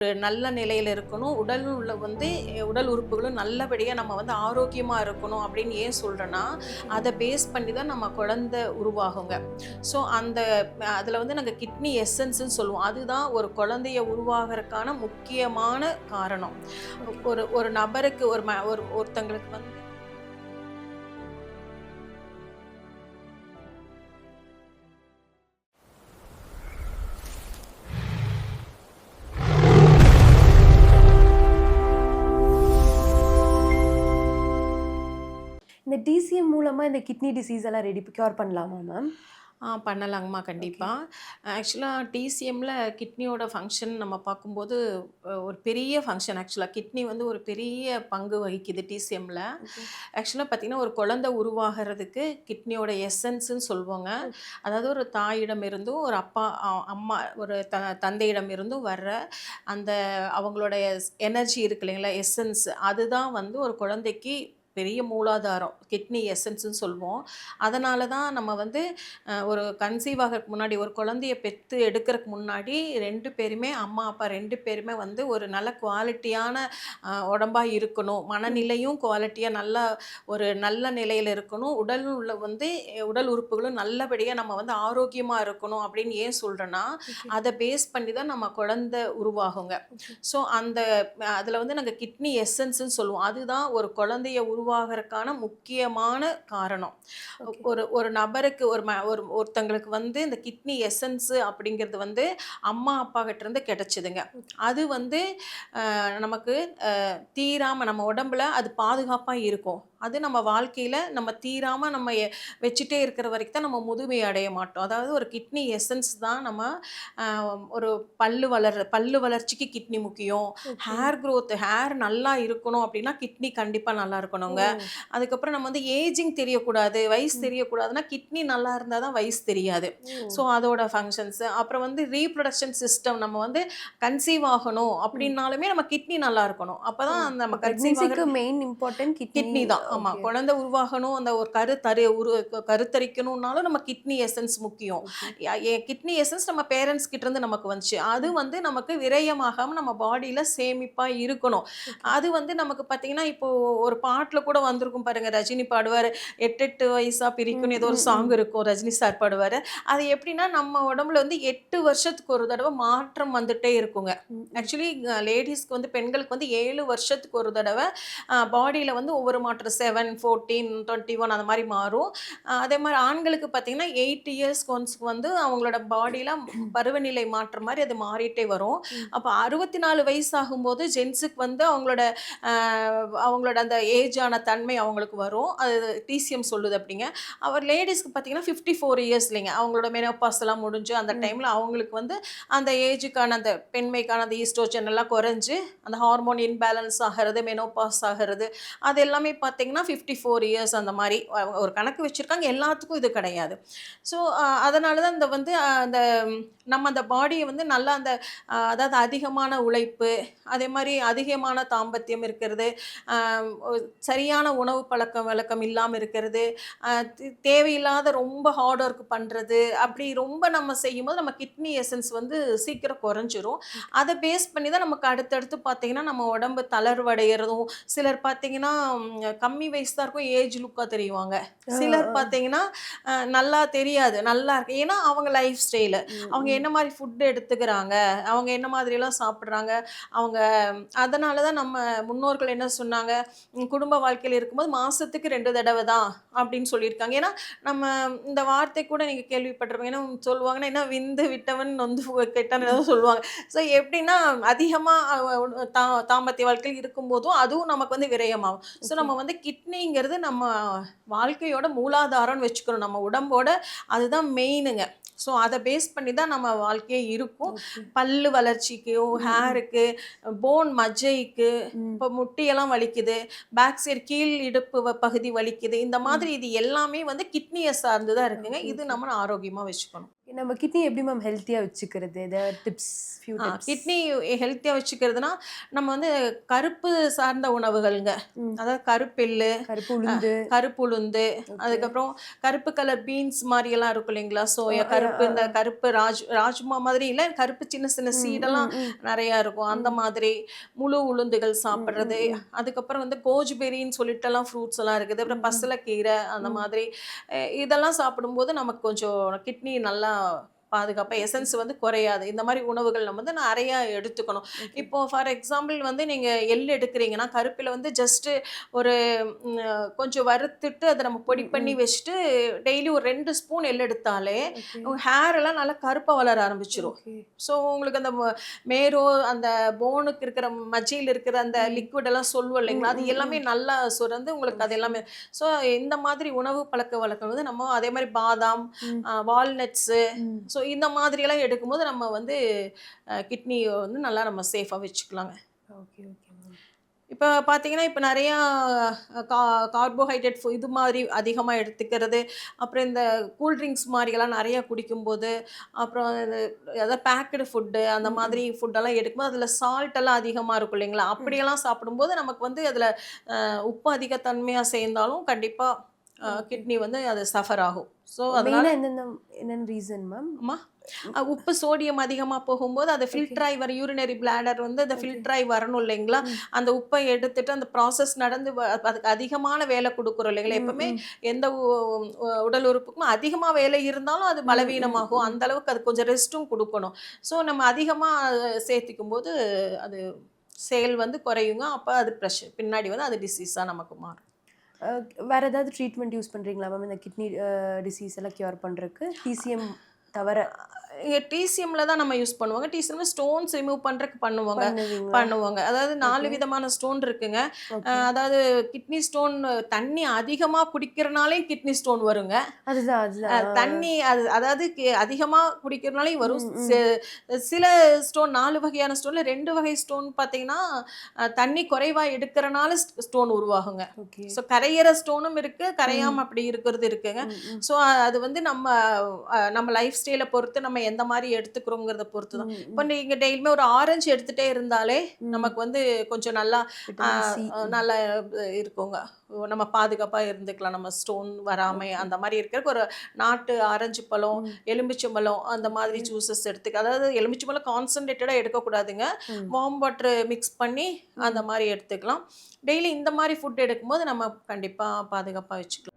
ஒரு நல்ல நிலையில இருக்கணும். உடல் உறுப்புகளும் நல்லபடியா நம்ம ஆரோக்கியமா இருக்கணும் அப்படின்னு ஏன் சொல்றேன்னா, அத பேஸ் பண்ணி தான் நம்ம குழந்தை உருவாகுங்க. ஸோ அதுல நாங்க கிட்னி எசன்ஸ்ன்னு சொல்லுவோம். அதுதான் ஒரு குழந்தைய உருவாகுறதுக்கான முக்கியமான காரணம். ஓகே. ஒரு ஒரு நபருக்கு ஒருத்தங்களுக்கு இந்த டிசிஎம் மூலமா இந்த கிட்னி டிசீஸ் எல்லாம் கியூர் பண்ணலாமா மேம்? பண்ணலாங்கம்மா ஓகே. கண்டிப்பா. ஆக்சுவலா டிசிஎம்ல கிட்னியோட ஃபங்ஷன் நம்ம பார்க்கும்போது, ஒரு பெரிய ஃபங்ஷன் ஆக்சுவலா. கிட்னி ஒரு பெரிய பங்கு வகிக்குது டிசிஎம்ல. ஓகே. ஆக்சுவலா பார்த்தீங்கன்னா, ஒரு குழந்தை உருவாகுறதுக்கு கிட்னியோட எசன்ஸ்ன்னு சொல்வோங்க. ஓகே. அதாவது ஒரு தாயிடம் இருந்தும், ஒரு அப்பா அம்மா ஒரு தந்தையிடம் இருந்தும் வர்ற அந்த அவங்களுடைய எனர்ஜி இருக்கு இல்லைங்களா? எசன்ஸ் அதுதான் ஒரு குழந்தைக்கு பெரிய மூலாதாரம். கிட்னி எசன்ஸ்ன்னு சொல்வோம். அதனால தான் நம்ம ஒரு கன்சீவ் ஆகறதுக்கு முன்னாடி, ஒரு குழந்தைய பெத்து எடுக்கறக்கு முன்னாடி 2 பேருமே அம்மா, அப்பா 2 பேருமே ஒரு நல்ல குவாலிட்டியான உடம்பா இருக்கணும். ம். மனநிலையும் குவாலிட்டியா நல்லா ஒரு நல்ல நிலையில இருக்கணும். உடல் உறுப்புகளும் நல்லபடியா நம்ம ஆரோக்கியமா இருக்கணும் அப்படின்னு ஏன் சொல்றேன்னா, ஓகே. அத பேஸ் பண்ணி தான் நம்ம குழந்தை உருவாகுங்க. ஓகே. ஸோ அதுல நாங்க கிட்னி எசன்ஸ்ன்னு சொல்லுவோம். அதுதான் ஒரு குழந்தைய உருவாகுறதுக்கான முக்கியமான காரணம். ஓகே. ஒரு ஒரு நபருக்கு ஒருத்தங்களுக்கு இந்த கிட்னி எசன்ஸ் அப்படிங்கிறது அம்மா, அப்பா கிட்டேருந்து கிடைச்சதுங்க. ஓகே. அது நமக்கு தீராம நம்ம உடம்புல அது பாதுகாப்பா இருக்கும். அது நம்ம வாழ்க்கையில நம்ம தீராம நம்ம வச்சுட்டே இருக்கிற வரைக்கும் தான் நம்ம முதுமை அடைய மாட்டோம். அதாவது ஒரு கிட்னி எசன்ஸ் தான் நம்ம அ ஒரு பல்லு வளர்ச்சிக்கு கிட்னி முக்கியம். ஓகே. ஹேர் நல்லா இருக்கணும் அப்படின்னா கிட்னி கண்டிப்பா நல்லா ஓ! இருக்கணுங்க. அதுக்கப்புறம் நம்ம ஏஜிங் தெரியக்கூடாது, வயசு ம். தெரியக்கூடாதுன்னா, கிட்னி நல்லா இருந்தா தான் வயசு தெரியாது. ஸோ ஓ! அதோட ஃபங்ஷன்ஸு. அப்புறம் ரீப்ரொடக்ஷன் சிஸ்டம் நம்ம கன்சீவ் ஆகணும் ம். அப்படின்னாலுமே நம்ம கிட்னி நல்லா இருக்கணும். ஓ! அப்பதான் நம்ம அப்ப கன்சீவ் பிரெக்னன்சிக்கு ஆகுற மெயின் இம்பார்ட்டன்ட் கிட்னி. கிட்னி தான். ஆமா. ஓகே. குழந்தை உருவாகணும், அந்த ஒரு கரு தரு உரு கருத்தரிக்கணும்னாலும் நம்ம கிட்னி எசன்ஸ் முக்கியம். ஓகே. கிட்னி எசன்ஸ் நம்ம பேரண்ட்ஸ் கிட்டருந்து நமக்கு வந்துச்சு. அது நமக்கு விரயமாகாம நம்ம பாடியில சேமிப்பா இருக்கணும். ஓகே. அது நமக்கு பார்த்தீங்கன்னா, இப்போ ஒரு பாட்டுல கூட வந்திருக்கும் பாருங்க. ரஜினி பாடுவாரு, "எட்டு எட்டு வயசா ம். பிரிக்கும்னு" ஏதோ ஒரு ம். ம். சாங் இருக்கும். ரஜினி சார் பாடுவாரு. அது எப்படின்னா, நம்ம உடம்புல 8 வருஷத்துக்கு ஒரு தடவ மாற்றம் வந்துட்டே இருக்குங்க. ம். ம். ஆக்சுவலி லேடீஸ்க்கு பெண்களுக்கு 7 வருஷத்துக்கு ஒரு தடவ பாடியில ஒவ்வொரு மாற்றம் 7, 14, 21 அந்த மாரி மாறும். அதே மாரி ஆண்களுக்கு பார்த்தீங்கன்னா, 8 இயர்ஸ்க்கு ஒன்ஸ்க்கு அவங்களோட பாடியில பருவநிலை மாற்றம் மாரி அது மாறிட்டே வரும். ம். அப்ப 64 வயசு ஆகும்போது ஜென்ஸுக்கு அவங்களோட அ அவங்களோட அந்த ஏஜ் ஆன தன்மை அவங்களுக்கு வரும். அது டிசிஎம் சொல்லுது அப்படிங்க. லேடீஸ்க்கு பார்த்தீங்கன்னா 54 இயர்ஸ்லங்க. அவங்களோட மெனோபாஸ்லாம் முடிஞ்சு அந்த ம். டைம்ல அவங்களுக்கு அந்த ஏஜுக்கான அந்த பெண்மைக்கான அந்த ஈஸ்ட்ரோஜன் எல்லாம் குறைஞ்சு, அந்த ஹார்மோன் இன்பேலன்ஸ் ஆகுறது, மெனோபாஸ் ஆகுறது, அது எல்லாமே பார்த்தீங்கன்னா 54 இயர்ஸ் அந்த மாரி ஒரு கணக்கு வச்சிருக்காங்க. எல்லாத்துக்கும் இது கிடையாது. ஸோ அதனால தான் அந்த நம்ம அந்த பாடிய நல்லா அந்த அதாவது அதிகமான உழைப்பு, அதே மாரி அதிகமான தாம்பத்தியம் இருக்கிறது, அ ஒ சரியான உணவு பழக்கவழக்கம் இல்லாம இருக்கிறது, அ தேவையில்லாத ரொம்ப ஹார்ட் ஒர்க் பண்றது, அப்படி ரொம்ப நம்ம செய்யும்போது நம்ம கிட்னி எசன்ஸ் சீக்கிரம் குறைஞ்சிரும். ஓகே. அத பேஸ் பண்ணி தான் நமக்கு அடுத்தடுத்து பார்த்தீங்கன்னா, நம்ம உடம்பு தளர்வடையறதும், சிலர் பார்த்தீங்கன்னா கம்மி வயசு தான் இருக்கும், ஏஜ் லுக்கா தெரிவாங்க. ஆ, சிலர் ஆ. பார்த்தீங்கன்னா, நல்லா தெரியாது. நல்லா இருக்கு. ஏன்னா, அவங்க லைஃப் ஸ்டைலு. ம். அவங்க ம். என்ன மாரி ஃபுட் எடுத்துக்கிறாங்க, அவங்க என்ன மாதிரியெல்லாம் சாப்பிடுறாங்க, அவங்க அதனால தான் நம்ம முன்னோர்கள் என்ன சொன்னாங்க, குடும்ப வாழ்க்கையில இருக்கும்போது மாசத்துக்கு 2 தடவ தான் அப்படின்னு சொல்லியிருக்காங்க. ஏன்னா, நம்ம இந்த வார்த்தை கூட நீங்க கேள்விப்பட்டிருப்பீங்க. ஏன்னா சொல்லுவாங்கன்னா, "என்ன விந்து விட்டவன் நொந்து கெட்டான்" ஏதோ சொல்லுவாங்க. ஸோ எப்படின்னா, அதிகமா தாம்பத்திய வாழ்க்கையில் இருக்கும்போதும், அதுவும் நமக்கு விரயமாகும். So okay. நம்ம கிட்னிங்கிறது நம்ம வாழ்க்கையோட மூலாதாரம்னு வச்சுக்கணும். நம்ம உடம்போட அதுதான் மெயினுங்க. ஸோ அத பேஸ் பண்ணி தான் நம்ம வாழ்க்கையே இருக்கும். ஓகே. பல்லு வளர்ச்சிக்கும், ம். ம். ஹேருக்கு, போன் மஜ்ஜைக்கு, ம். இப்போ முட்டியெல்லாம் வலிக்குது, பேக் சைடு கீழ் இடுப்பு பகுதி வலிக்குது. இந்த ம். மாதிரி இது எல்லாமே கிட்னிய சார்ந்து தான் இருக்குங்க. ஓகே. இது ஓகே. நம்ம ஆரோக்கியமா வச்சுக்கணும். நம்ம கிட்னி எப்படி மேம் ஹெல்த்தியா வச்சுக்கிறது? ஏதாவது டிப்ஸ், ஃபியூ டிப்ஸ்? கிட்னி ஹெல்த்தியாக வச்சுக்கிறதுனா நம்ம வந்து கருப்பு சார்ந்த உணவுகள்ங்க. ம். அதாவது கருப்பெள்ளு, கருப்பு உளுந்து. கருப்பு உளுந்து, ஓகே. அதுக்கப்புறம் கருப்பு கலர் பீன்ஸ் மாதிரியெல்லாம் இருக்கும் இல்லைங்களா? சோயா யா. கருப்பு, இந்த கருப்பு ராஜ்மா மாதிரி இல்லை, கருப்பு சின்ன சின்ன ம், ம், சீடெல்லாம் ம், நிறையா இருக்கும். அந்த ம், மாதிரி முழு உளுந்துகள் ம், ம், சாப்பிட்றது. ம், அதுக்கப்புறம் வந்து கோஜ்பெரின்னு சொல்லிட்டுலாம் ஃப்ரூட்ஸ் எல்லாம் இருக்குது. ம், அப்புறம் ம், பசலைக்கீரை அந்த ம். மாதிரி இதெல்லாம் சாப்பிடும்போது நமக்கு கொஞ்சம் கிட்னி நல்லா பாதுகாப்பா ஓகே, எசன்ஸ் வந்து குறையாது. இந்த மாரி உணவுகள் நம்ம வந்து நெறையா எடுத்துக்கணும். ஓகே. இப்போ ஃபார் எக்ஸாம்பிள் வந்து நீங்க எள் எடுக்கிறீங்கன்னா, கருப்பில வந்து ஜஸ்ட்டு ஒரு கொஞ்சம் வறுத்துட்டு அத நம்ம பொடி ம், பண்ணி ம். வச்சுட்டு, டெய்லி ஒரு 2 ஸ்பூன் எள் எடுத்தாலே, ஓகே, உங்க ஹேர் எல்லாம் நல்லா கருப்பா வளர ஆரம்பிச்சுரும். ஓகே. ஸோ உங்களுக்கு அந்த மேரோ, அந்த போனுக்கு இருக்கிற மஜ்ஜையில இருக்கிற அந்த ம், லிக்விட் எல்லாம் சொல்லுவோம் ம், இல்லைங்களா? அது ம், எல்லாமே ம். நல்லா சுரந்து உங்களுக்கு அது ஓகே. எல்லாமே ஸோ இந்த மாதிரி உணவு பழக்கவழக்கம் வந்து நம்ம அதே மாரி பாதாம், ம், வால்நட்ஸு ம். ஸோ இந்த மாதிரியெல்லாம் எடுக்கும்போது நம்ம வந்து கிட்னிய வந்து நல்லா நம்ம சேஃபா வச்சுக்கலாங்க. Okay, okay ma'am. இப்ப பார்த்தீங்கன்னா, இப்ப நெறையா கா கார்போஹைட்ரேட் இது மாதிரி அதிகமா எடுத்துக்கிறது, அப்புறம் இந்த கூல் ட்ரிங்க்ஸ் மாரியெல்லாம் நெறையா குடிக்கும்போது, அப்புறம் இது அதாவது பேக்டு ஃபுட்டு அந்த ம், ம், மாதிரி ஃபுட்டெல்லாம் எடுக்கும்போது, அதில சால்ட் எல்லாம் அதிகமா இருக்கும் இல்லைங்களா? ம். அப்படியெல்லாம் சாப்பிடும்போது நமக்கு வந்து அதில உப்பு அதிக தன்மையா சேர்ந்தாலும் கண்டிப்பா ஓகே. கிட்னி வந்து அது சஃபர் ஆகும். ஸோ அதனால மெயினா என்னென்ன ரீசன் மேம்? ஆமா. ம். உப்பு, சோடியம் அதிகமா போகும்போது, அது ஓகே, ஃபில்டர் ஆயி வர யூரினரி பிளாடர் வந்து அத ஓகே. ஃபில்டர் ஆயி வரணும் இல்லைங்களா? ம், அந்த உப்ப எடுத்துட்டு அந்த ப்ராசஸ் நடந்து அதுக்கு அதிகமான வேலை குடுக்குறோம் இல்லைங்களா? ம், எப்பவுமே ம், எந்த உடல் உறுப்புக்கும் அதிகமா வேலை இருந்தாலும் அது ம், ம், பலவீனமாகும். ம். அந்த அளவுக்கு அது கொஞ்சம் ரெஸ்ட்டும் குடுக்கணும். ஸோ நம்ம அதிகமா சேர்த்திக்கும்போது, அது செயல் வந்து குறையுங்க. அப்ப அது பின்னாடி வந்து அது டிசீஸா நமக்கு மாறும். அ வேற ஏதாவது ட்ரீட்மெண்ட் யூஸ் பண்றீங்களா மேம்? இந்த கிட்னி டிசீஸ் எல்லாம் கியூர் பண்றதுக்கு? டிசிஎம் தவிர டிசிஎம்ல தான் நம்ம யூஸ் பண்ணுவோங்க. டிசிஎம்ல ஸ்டோன்ஸ் ரிமூவ் பண்றதுக்கு பண்ணுவோங்க. பண்ணுவீங்களா? பண்ணுவோங்க. அதாவது 4 ஓகே, விதமான ஸ்டோன் இருக்குங்க. ஓகே. அதாவது கிட்னி ஸ்டோன் தண்ணி அதிகமா குடிக்கிறனாலே கிட்னி ஸ்டோன் வருங்க. அதுதான், அதுதான். தண்ணி அதாவது அதிகமா குடிக்கிறனாலயும் வரும். ம், ம். சில ஸ்டோன் 4 வகையான ஸ்டோன்ல 2 வகை ஸ்டோன் பார்த்தீங்கன்னா, தண்ணி குறைவா எடுக்கிறனால ஸ்டோன் உருவாகுங்க. ஓகே. ஸோ கரையிற ஸ்டோனும் இருக்கு, கரையாம ம், அப்படி இருக்கிறது இருக்குங்க. ம், ம், ஸோ அது வந்து நம்ம லைஃப் ஸ்டைல பொறுத்து நம்ம எந்த மாரி எடுத்துக்கிறோங்கிறத பொறுத்து தான். ம், இப்போ ம், நீங்க டெய்லியுமே ஒரு ஆரஞ்சு எடுத்துட்டே இருந்தாலே, ம். நமக்கு வந்து கொஞ்சம் நல்லா அ விட்டமின் சி. ம், நல்லா இருக்குங்க. நம்ம பாதுகாப்பா இருந்துக்கலாம். நம்ம ஸ்டோன் வராம ஓகே. அந்த மாரி இருக்கறதுக்கு ஒரு நாட்டு ஆரஞ்சு பழம், ம், எலுமிச்சம்பழம் அந்த ஓகே. மாதிரி ஜூஸஸ் அதாவது எலுமிச்சம்பழம் கான்சன்ட்ரேட்டடா எடுக்கக்கூடாதுங்க. ம், வார்ம் வாட்டர் மிக்ஸ் பண்ணி அந்த ம். மாரி எடுத்துக்கலாம். டெய்லி இந்த மாரி ஃபுட் எடுக்கும்போது நம்ம கண்டிப்பா பாதுகாப்பா வச்சுக்கலாம்.